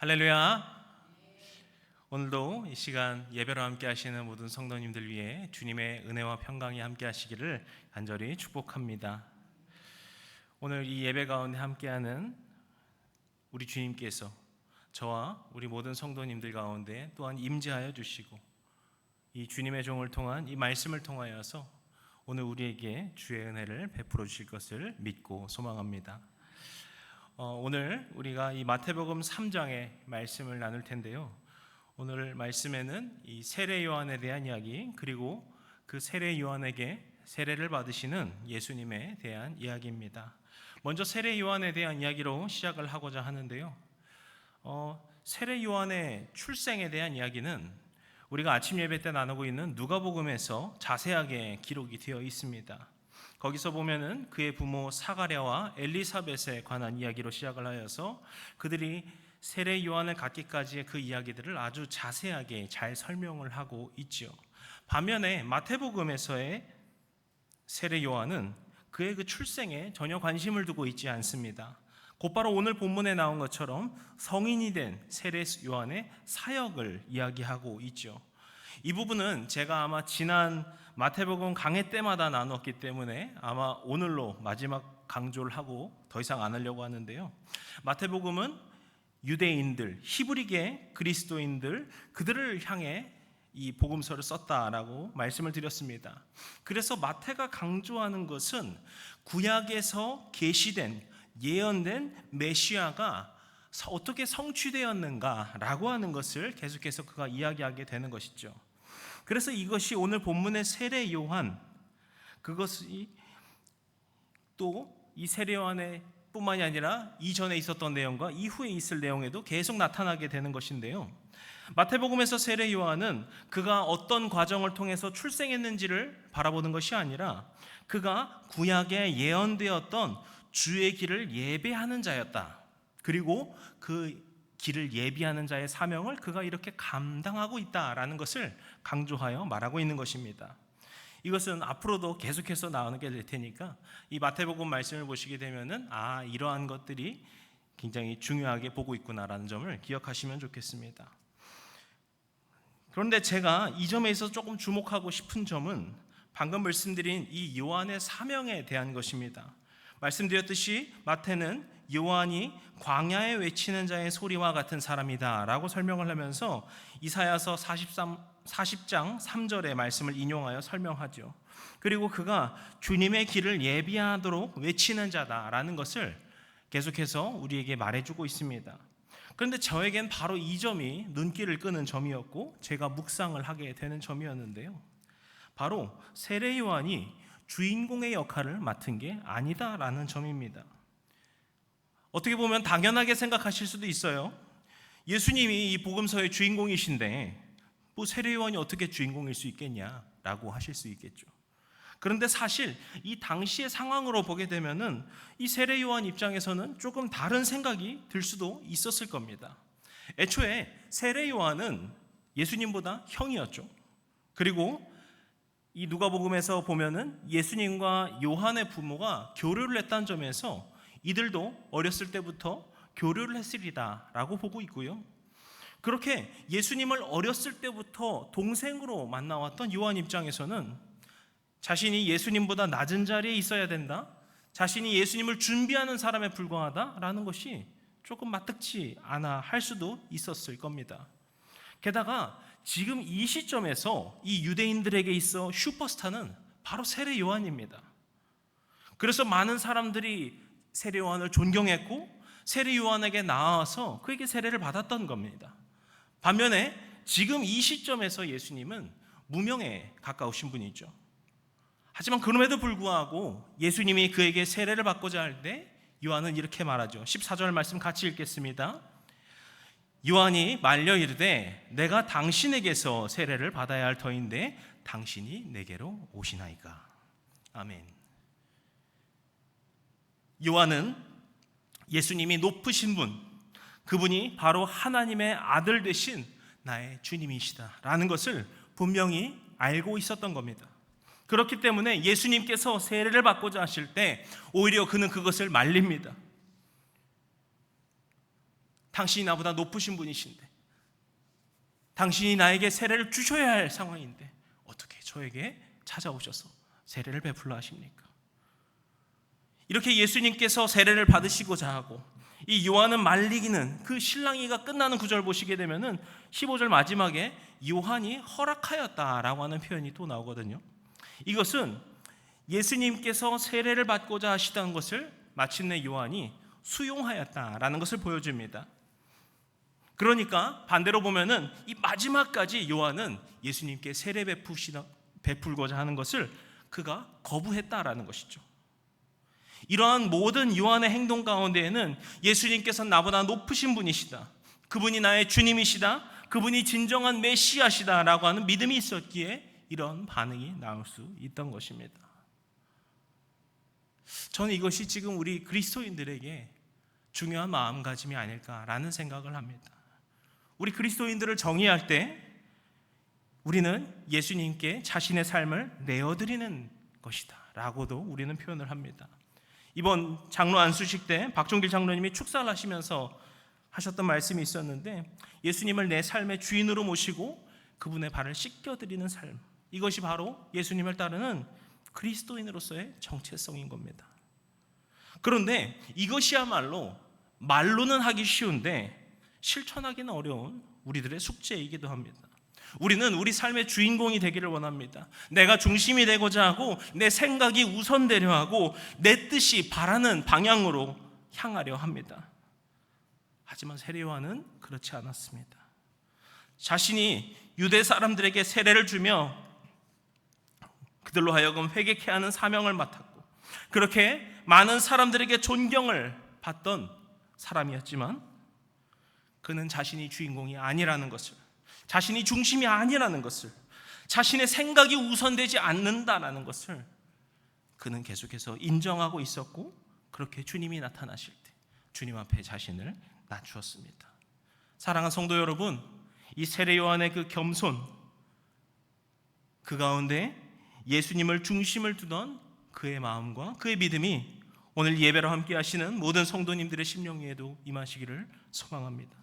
할렐루야. 오늘도 이 시간 예배로 함께 하시는 모든 성도님들 위해 주님의 은혜와 평강이 함께 하시기를 간절히 축복합니다. 오늘 이 예배 가운데 함께하는 우리 주님께서 저와 우리 모든 성도님들 가운데 또한 임재하여 주시고 이 주님의 종을 통한 이 말씀을 통하여서 오늘 우리에게 주의 은혜를 베풀어 주실 것을 믿고 소망합니다. 오늘 우리가 이 마태복음 3장의 말씀을 나눌 텐데요. 오늘 말씀에는 이 세례 요한에 대한 이야기, 그리고 그 세례 요한에게 세례를 받으시는 예수님에 대한 이야기입니다. 먼저 세례 요한에 대한 이야기로 시작을 하고자 하는데요. 세례 요한의 출생에 대한 이야기는 우리가 아침 예배 때 나누고 있는 누가복음에서 자세하게 기록이 되어 있습니다. 거기서 보면은 그의 부모 사가랴와 엘리사벳에 관한 이야기로 시작을 하여서 그들이 세례 요한을 갖기까지의 그 이야기들을 아주 자세하게 잘 설명을 하고 있죠. 반면에 마태복음에서의 세례 요한은 그의 그 출생에 전혀 관심을 두고 있지 않습니다. 곧바로 오늘 본문에 나온 것처럼 성인이 된 세례 요한의 사역을 이야기하고 있죠. 이 부분은 제가 아마 지난 마태복음 강해 때마다 나눴기 때문에 아마 오늘로 마지막 강조를 하고 더 이상 안 하려고 하는데요. 마태복음은 유대인들, 히브리계 그리스도인들, 그들을 향해 이 복음서를 썼다라고 말씀을 드렸습니다. 그래서 마태가 강조하는 것은 구약에서 계시된 예언된 메시아가 어떻게 성취되었는가라고 하는 것을 계속해서 그가 이야기하게 되는 것이죠. 그래서 이것이 오늘 본문의 세례 요한, 그것이 또 이 세례 요한의 뿐만이 아니라 이전에 있었던 내용과 이후에 있을 내용에도 계속 나타나게 되는 것인데요. 마태복음에서 세례 요한은 그가 어떤 과정을 통해서 출생했는지를 바라보는 것이 아니라 그가 구약에 예언되었던 주의 길을 예배하는 자였다. 그리고 그 길을 예비하는 자의 사명을 그가 이렇게 감당하고 있다라는 것을 강조하여 말하고 있는 것입니다. 이것은 앞으로도 계속해서 나오게 될 테니까 이 마태복음 말씀을 보시게 되면은 이러한 것들이 굉장히 중요하게 보고 있구나라는 점을 기억하시면 좋겠습니다. 그런데 제가 이 점에 있어서 조금 주목하고 싶은 점은 방금 말씀드린 이 요한의 사명에 대한 것입니다. 말씀드렸듯이 마태는 요한이 광야에 외치는 자의 소리와 같은 사람이다 라고 설명을 하면서 이사야서 40장 3절의 말씀을 인용하여 설명하죠. 그리고 그가 주님의 길을 예비하도록 외치는 자다라는 것을 계속해서 우리에게 말해주고 있습니다. 그런데 저에겐 바로 이 점이 눈길을 끄는 점이었고 제가 묵상을 하게 되는 점이었는데요. 바로 세례 요한이 주인공의 역할을 맡은 게 아니다라는 점입니다. 어떻게 보면 당연하게 생각하실 수도 있어요. 예수님이 이 복음서의 주인공이신데 뭐 세례 요한이 어떻게 주인공일 수 있겠냐라고 하실 수 있겠죠. 그런데 사실 이 당시의 상황으로 보게 되면은 이 세례 요한 입장에서는 조금 다른 생각이 들 수도 있었을 겁니다. 애초에 세례 요한은 예수님보다 형이었죠. 그리고 이 누가복음에서 보면은 예수님과 요한의 부모가 교류를 했다는 점에서 이들도 어렸을 때부터 교류를 했으리다라고 보고 있고요. 그렇게 예수님을 어렸을 때부터 동생으로 만나왔던 요한 입장에서는 자신이 예수님보다 낮은 자리에 있어야 된다, 자신이 예수님을 준비하는 사람에 불과하다라는 것이 조금 마뜩지 않아 할 수도 있었을 겁니다. 게다가 지금 이 시점에서 이 유대인들에게 있어 슈퍼스타는 바로 세례 요한입니다. 그래서 많은 사람들이 세례 요한을 존경했고 세례 요한에게 나와서 그에게 세례를 받았던 겁니다. 반면에 지금 이 시점에서 예수님은 무명에 가까우신 분이죠. 하지만 그럼에도 불구하고 예수님이 그에게 세례를 받고자 할 때 요한은 이렇게 말하죠. 14절 말씀 같이 읽겠습니다. 요한이 말려 이르되 내가 당신에게서 세례를 받아야 할 터인데 당신이 내게로 오시나이까. 아멘. 요한은 예수님이 높으신 분, 그분이 바로 하나님의 아들 되신 나의 주님이시다라는 것을 분명히 알고 있었던 겁니다. 그렇기 때문에 예수님께서 세례를 받고자 하실 때 오히려 그는 그것을 말립니다. 당신이 나보다 높으신 분이신데, 당신이 나에게 세례를 주셔야 할 상황인데 어떻게 저에게 찾아오셔서 세례를 베풀라 하십니까? 이렇게 예수님께서 세례를 받으시고자 하고 이 요한은 말리기는, 그 신랑이가 끝나는 구절 보시게 되면은 15절 마지막에 요한이 허락하였다라고 하는 표현이 또 나오거든요. 이것은 예수님께서 세례를 받고자 하시던 것을 마침내 요한이 수용하였다라는 것을 보여줍니다. 그러니까 반대로 보면은 이 마지막까지 요한은 예수님께 세례 베풀고자 하는 것을 그가 거부했다라는 것이죠. 이러한 모든 요한의 행동 가운데에는 예수님께서 나보다 높으신 분이시다, 그분이 나의 주님이시다, 그분이 진정한 메시아시다라고 하는 믿음이 있었기에 이런 반응이 나올 수 있던 것입니다. 저는 이것이 지금 우리 그리스도인들에게 중요한 마음가짐이 아닐까라는 생각을 합니다. 우리 그리스도인들을 정의할 때 우리는 예수님께 자신의 삶을 내어드리는 것이다 라고도 우리는 표현을 합니다. 이번 장로 안수식 때 박종길 장로님이 축사를 하시면서 하셨던 말씀이 있었는데, 예수님을 내 삶의 주인으로 모시고 그분의 발을 씻겨드리는 삶, 이것이 바로 예수님을 따르는 그리스도인으로서의 정체성인 겁니다. 그런데 이것이야말로 말로는 하기 쉬운데 실천하기는 어려운 우리들의 숙제이기도 합니다. 우리는 우리 삶의 주인공이 되기를 원합니다. 내가 중심이 되고자 하고 내 생각이 우선되려 하고 내 뜻이 바라는 방향으로 향하려 합니다. 하지만 세례 요한은 그렇지 않았습니다. 자신이 유대 사람들에게 세례를 주며 그들로 하여금 회개케 하는 사명을 맡았고, 그렇게 많은 사람들에게 존경을 받던 사람이었지만 그는 자신이 주인공이 아니라는 것을, 자신이 중심이 아니라는 것을, 자신의 생각이 우선되지 않는다라는 것을 그는 계속해서 인정하고 있었고, 그렇게 주님이 나타나실 때 주님 앞에 자신을 낮추었습니다. 사랑하는 성도 여러분, 이 세례 요한의 그 겸손, 그 가운데 예수님을 중심을 두던 그의 마음과 그의 믿음이 오늘 예배로 함께 하시는 모든 성도님들의 심령 위에도 임하시기를 소망합니다.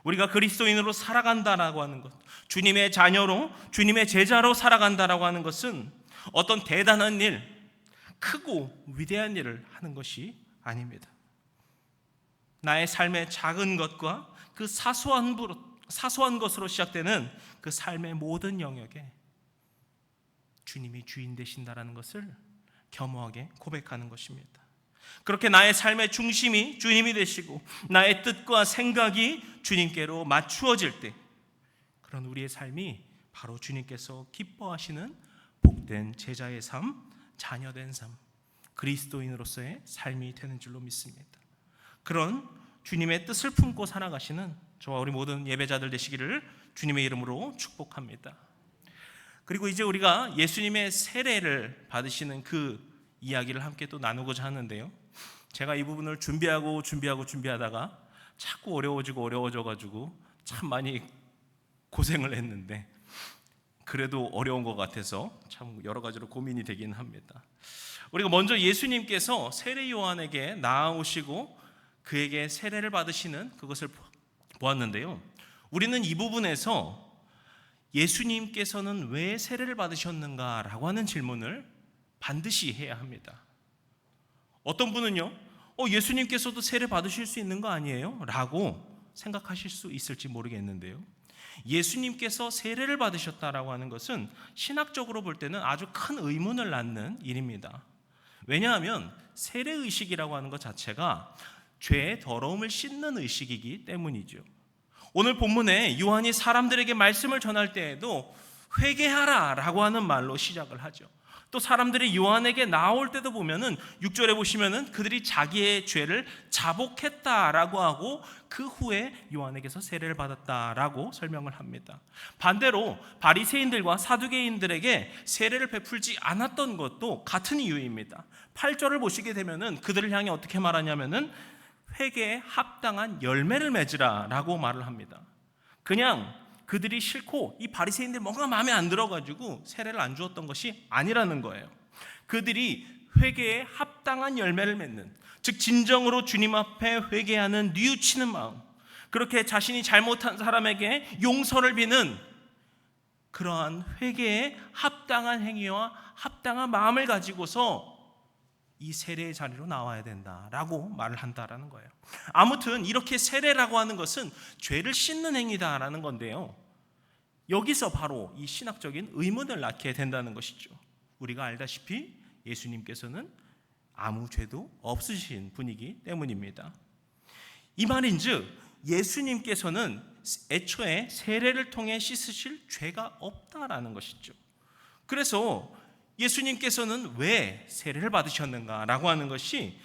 우리가 그리스도인으로 살아간다라고 하는 것, 주님의 자녀로, 주님의 제자로 살아간다라고 하는 것은 어떤 대단한 일, 크고 위대한 일을 하는 것이 아닙니다. 나의 삶의 작은 것과 그 사소한 것으로 시작되는 그 삶의 모든 영역에 주님이 주인 되신다라는 것을 겸허하게 고백하는 것입니다. 그렇게 나의 삶의 중심이 주님이 되시고 나의 뜻과 생각이 주님께로 맞추어질 때, 그런 우리의 삶이 바로 주님께서 기뻐하시는 복된 제자의 삶, 자녀된 삶, 그리스도인으로서의 삶이 되는 줄로 믿습니다. 그런 주님의 뜻을 품고 살아가시는 저와 우리 모든 예배자들 되시기를 주님의 이름으로 축복합니다. 그리고 이제 우리가 예수님의 세례를 받으시는 그 이야기를 함께 또 나누고자 하는데요, 제가 이 부분을 준비하다가 자꾸 어려워져가지고 참 많이 고생을 했는데, 그래도 어려운 것 같아서 참 여러 가지로 고민이 되긴 합니다. 우리가 먼저 예수님께서 세례 요한에게 나아오시고 그에게 세례를 받으시는 그것을 보았는데요, 우리는 이 부분에서 예수님께서는 왜 세례를 받으셨는가라고 하는 질문을 반드시 해야 합니다. 어떤 분은요, 예수님께서도 세례 받으실 수 있는 거 아니에요? 라고 생각하실 수 있을지 모르겠는데요, 예수님께서 세례를 받으셨다라고 하는 것은 신학적으로 볼 때는 아주 큰 의문을 낳는 일입니다. 왜냐하면 세례의식이라고 하는 것 자체가 죄의 더러움을 씻는 의식이기 때문이죠. 오늘 본문에 요한이 사람들에게 말씀을 전할 때에도 회개하라 라고 하는 말로 시작을 하죠. 또 사람들이 요한에게 나올 때도 보면은 6절에 보시면은 그들이 자기의 죄를 자복했다라고 하고 그 후에 요한에게서 세례를 받았다라고 설명을 합니다. 반대로 바리새인들과 사두개인들에게 세례를 베풀지 않았던 것도 같은 이유입니다. 8절을 보시게 되면은 그들을 향해 어떻게 말하냐면은 회개에 합당한 열매를 맺으라라고 말을 합니다. 그냥 그들이 싫고 이 바리새인들 뭔가 마음에 안 들어가지고 세례를 안 주었던 것이 아니라는 거예요. 그들이 회개에 합당한 열매를 맺는, 즉 진정으로 주님 앞에 회개하는 뉘우치는 마음, 그렇게 자신이 잘못한 사람에게 용서를 비는 그러한 회개에 합당한 행위와 합당한 마음을 가지고서 이 세례의 자리로 나와야 된다라고 말을 한다라는 거예요. 아무튼 이렇게 세례라고 하는 것은 죄를 씻는 행위다라는 건데요, 여기서 바로 이 신학적인 의문을 낳게 된다는 것이죠. 우리가 알다시피 예수님께서는 아무 죄도 없으신 분이기 때문입니다. 이 말인즉 예수님께서는 애초에 세례를 통해 씻으실 죄가 없다라는 것이죠. 그래서 예수님께서는 왜 세례를 받으셨는가라고 하는 것이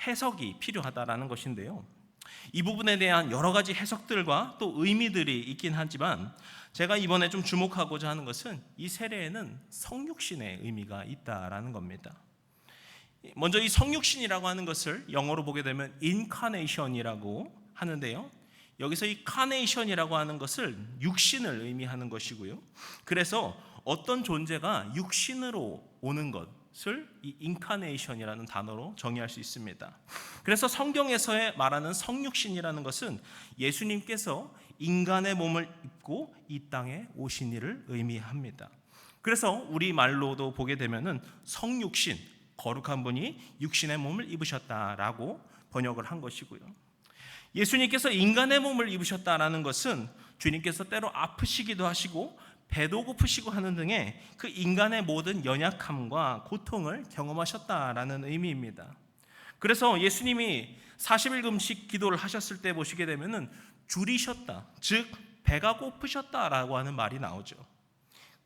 해석이 필요하다라는 것인데요, 이 부분에 대한 여러 가지 해석들과 또 의미들이 있긴 하지만 제가 이번에 좀 주목하고자 하는 것은 이 세례에는 성육신의 의미가 있다라는 겁니다. 먼저 이 성육신이라고 하는 것을 영어로 보게 되면 incarnation이라고 하는데요, 여기서 이 carnation이라고 하는 것을 육신을 의미하는 것이고요, 그래서 어떤 존재가 육신으로 오는 것을 이 incarnation이라는 단어로 정의할 수 있습니다. 그래서 성경에서 말하는 성육신이라는 것은 예수님께서 인간의 몸을 입고 이 땅에 오신 이를 의미합니다. 그래서 우리 말로도 보게 되면은 성육신, 거룩한 분이 육신의 몸을 입으셨다라고 번역을 한 것이고요, 예수님께서 인간의 몸을 입으셨다라는 것은 주님께서 때로 아프시기도 하시고 배도 고프시고 하는 등의 그 인간의 모든 연약함과 고통을 경험하셨다라는 의미입니다. 그래서 예수님이 40일 금식 기도를 하셨을 때 보시게 되면은 줄이셨다, 즉 배가 고프셨다라고 하는 말이 나오죠.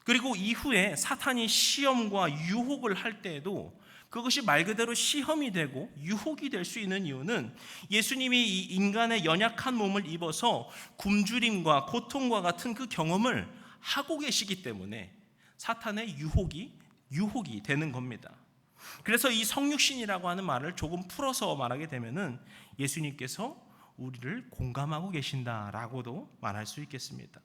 그리고 이후에 사탄이 시험과 유혹을 할 때에도 그것이 말 그대로 시험이 되고 유혹이 될 수 있는 이유는 예수님이 이 인간의 연약한 몸을 입어서 굶주림과 고통과 같은 그 경험을 하고 계시기 때문에 사탄의 유혹이 되는 겁니다. 그래서 이 성육신이라고 하는 말을 조금 풀어서 말하게 되면은 예수님께서 우리를 공감하고 계신다라고도 말할 수 있겠습니다.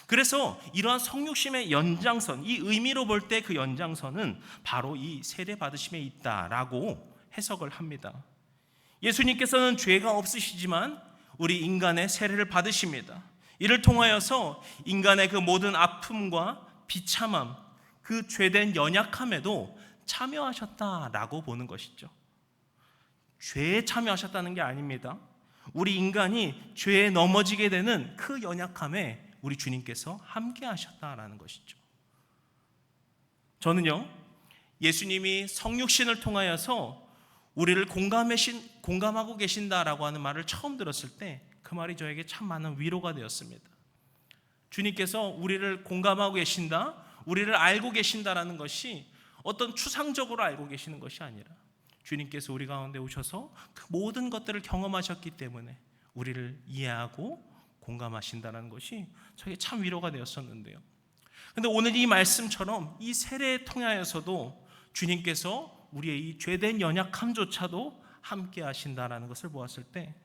그래서 이러한 성육신의 연장선, 이 의미로 볼 때 그 연장선은 바로 이 세례 받으심에 있다라고 해석을 합니다. 예수님께서는 죄가 없으시지만 우리 인간의 세례를 받으십니다. 이를 통하여서 인간의 그 모든 아픔과 비참함, 그 죄된 연약함에도 참여하셨다라고 보는 것이죠. 죄에 참여하셨다는 게 아닙니다. 우리 인간이 죄에 넘어지게 되는 그 연약함에 우리 주님께서 함께 하셨다라는 것이죠. 저는요, 예수님이 성육신을 통하여서 우리를 공감하고 계신다라고 하는 말을 처음 들었을 때 그 말이 저에게 참 많은 위로가 되었습니다. 주님께서 우리를 공감하고 계신다, 우리를 알고 계신다라는 것이 어떤 추상적으로 알고 계시는 것이 아니라 주님께서 우리 가운데 오셔서 그 모든 것들을 경험하셨기 때문에 우리를 이해하고 공감하신다는 것이 저에게 참 위로가 되었었는데요, 그런데 오늘 이 말씀처럼 이 세례에 통하여서도 주님께서 우리의 이 죄된 연약함조차도 함께 하신다는 것을 보았을 때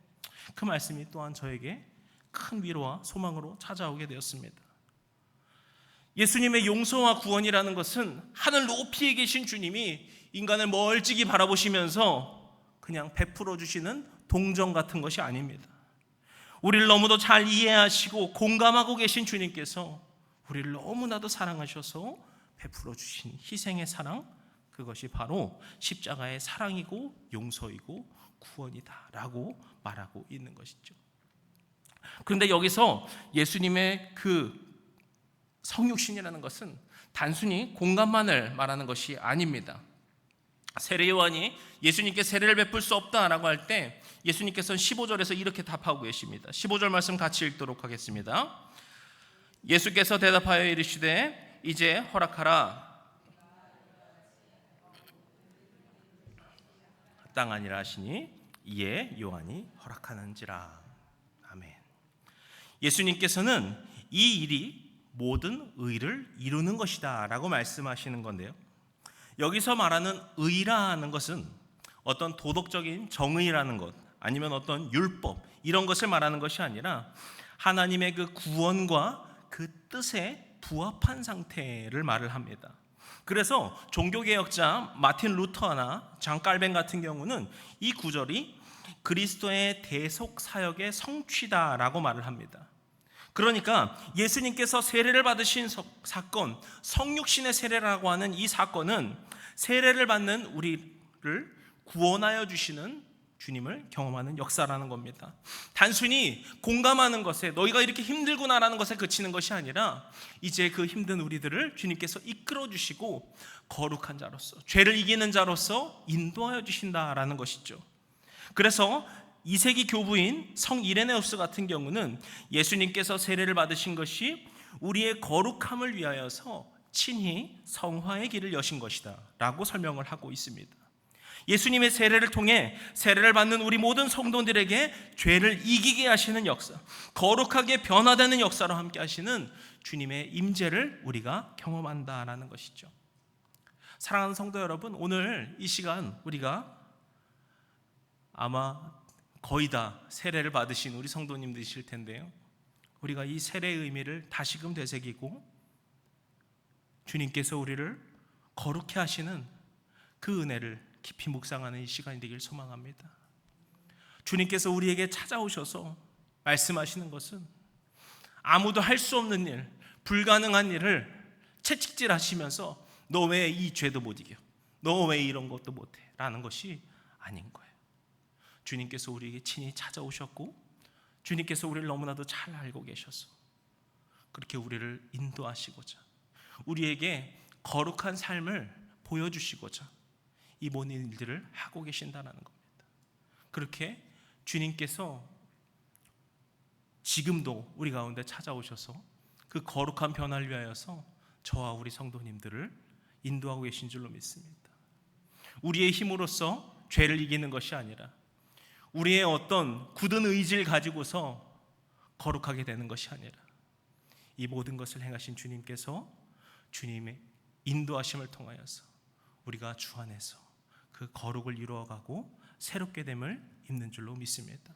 그 말씀이 또한 저에게 큰 위로와 소망으로 찾아오게 되었습니다. 예수님의 용서와 구원이라는 것은 하늘 높이에 계신 주님이 인간을 멀찍이 바라보시면서 그냥 베풀어 주시는 동정 같은 것이 아닙니다. 우리를 너무도 잘 이해하시고 공감하고 계신 주님께서 우리를 너무나도 사랑하셔서 베풀어 주신 희생의 사랑, 그것이 바로 십자가의 사랑이고 용서이고 구원이다라고 말하고 있는 것이죠. 그런데 여기서 예수님의 그 성육신이라는 것은 단순히 공감만을 말하는 것이 아닙니다. 세례 요한이 예수님께 세례를 베풀 수 없다라고 할 때 예수님께서는 15절에서 이렇게 답하고 계십니다. 15절 말씀 같이 읽도록 하겠습니다. 예수께서 대답하여 이르시되 이제 허락하라. 땅아니라 하시니 이에 요한이 허락하는지라. 아멘. 예수님께서는 이 일이 모든 의를 이루는 것이다 라고 말씀하시는 건데요, 여기서 말하는 의라는 것은 어떤 도덕적인 정의라는 것, 아니면 어떤 율법, 이런 것을 말하는 것이 아니라 하나님의 그 구원과 그 뜻에 부합한 상태를 말을 합니다. 그래서 종교개혁자 마틴 루터나 장 깔뱅 같은 경우는 이 구절이 그리스도의 대속 사역의 성취다라고 말을 합니다. 그러니까 예수님께서 세례를 받으신 사건, 성육신의 세례라고 하는 이 사건은 세례를 받는 우리를 구원하여 주시는 주님을 경험하는 역사라는 겁니다. 단순히 공감하는 것에, 너희가 이렇게 힘들구나라는 것에 그치는 것이 아니라 이제 그 힘든 우리들을 주님께서 이끌어 주시고 거룩한 자로서, 죄를 이기는 자로서 인도하여 주신다라는 것이죠. 그래서 2세기 교부인 성 이레네우스 같은 경우는 예수님께서 세례를 받으신 것이 우리의 거룩함을 위하여서 친히 성화의 길을 여신 것이다 라고 설명을 하고 있습니다. 예수님의 세례를 통해 세례를 받는 우리 모든 성도들에게 죄를 이기게 하시는 역사, 거룩하게 변화되는 역사로 함께 하시는 주님의 임재를 우리가 경험한다라는 것이죠. 사랑하는 성도 여러분, 오늘 이 시간 우리가 아마 거의 다 세례를 받으신 우리 성도님들이실 텐데요, 우리가 이 세례의 의미를 다시금 되새기고 주님께서 우리를 거룩해 하시는 그 은혜를 깊이 묵상하는 이 시간이 되길 소망합니다. 주님께서 우리에게 찾아오셔서 말씀하시는 것은 아무도 할 수 없는 일, 불가능한 일을 채찍질 하시면서 너 왜 이 죄도 못 이겨? 너 왜 이런 것도 못해? 라는 것이 아닌 거예요. 주님께서 우리에게 친히 찾아오셨고 주님께서 우리를 너무나도 잘 알고 계셔서 그렇게 우리를 인도하시고자, 우리에게 거룩한 삶을 보여주시고자 이 모든 일들을 하고 계신다는 겁니다. 그렇게 주님께서 지금도 우리 가운데 찾아오셔서 그 거룩한 변화를 위하여서 저와 우리 성도님들을 인도하고 계신 줄로 믿습니다. 우리의 힘으로써 죄를 이기는 것이 아니라 우리의 어떤 굳은 의지를 가지고서 거룩하게 되는 것이 아니라 이 모든 것을 행하신 주님께서 주님의 인도하심을 통하여서 우리가 주 안에서 그 거룩을 이루어가고 새롭게 됨을 입는 줄로 믿습니다.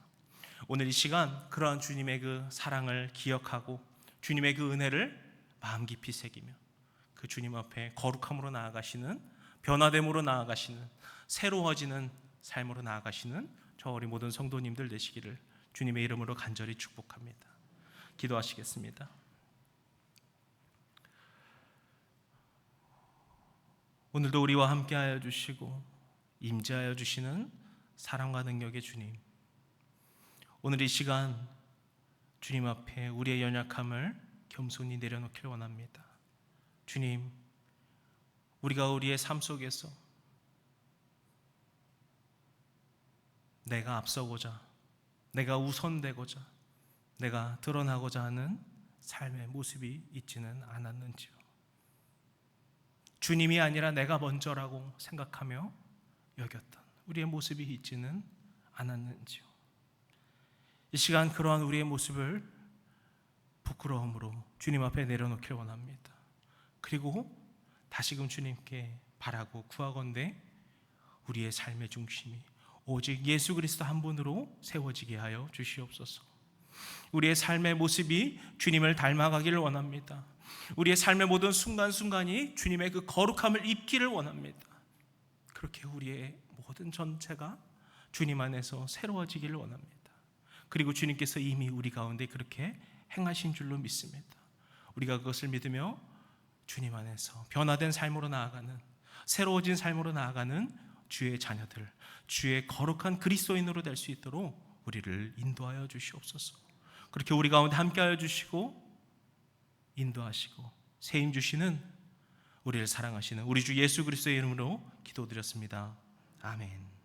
오늘 이 시간 그러한 주님의 그 사랑을 기억하고 주님의 그 은혜를 마음 깊이 새기며 그 주님 앞에 거룩함으로 나아가시는, 변화됨으로 나아가시는, 새로워지는 삶으로 나아가시는 저 우리 모든 성도님들 되시기를 주님의 이름으로 간절히 축복합니다. 기도하시겠습니다. 오늘도 우리와 함께하여 주시고 임재하여 주시는 사랑과 능력의 주님, 오늘 이 시간 주님 앞에 우리의 연약함을 겸손히 내려놓기를 원합니다. 주님, 우리가 우리의 삶 속에서 내가 앞서고자, 내가 우선되고자, 내가 드러나고자 하는 삶의 모습이 있지는 않았는지요. 주님이 아니라 내가 먼저라고 생각하며 여겼던 우리의 모습이 있지는 않았는지요. 이 시간 그러한 우리의 모습을 부끄러움으로 주님 앞에 내려놓기를 원합니다. 그리고 다시금 주님께 바라고 구하건대 우리의 삶의 중심이 오직 예수 그리스도 한 분으로 세워지게 하여 주시옵소서. 우리의 삶의 모습이 주님을 닮아가기를 원합니다. 우리의 삶의 모든 순간순간이 주님의 그 거룩함을 입기를 원합니다. 그렇게 우리의 모든 전체가 주님 안에서 새로워지기를 원합니다. 그리고 주님께서 이미 우리 가운데 그렇게 행하신 줄로 믿습니다. 우리가 그것을 믿으며 주님 안에서 변화된 삶으로 나아가는, 새로워진 삶으로 나아가는 주의 자녀들, 주의 거룩한 그리스도인으로 될 수 있도록 우리를 인도하여 주시옵소서. 그렇게 우리 가운데 함께하여 주시고 인도하시고 세임 주시는 우리를 사랑하시는 우리 주 예수 그리스도의 이름으로 기도드렸습니다. 아멘.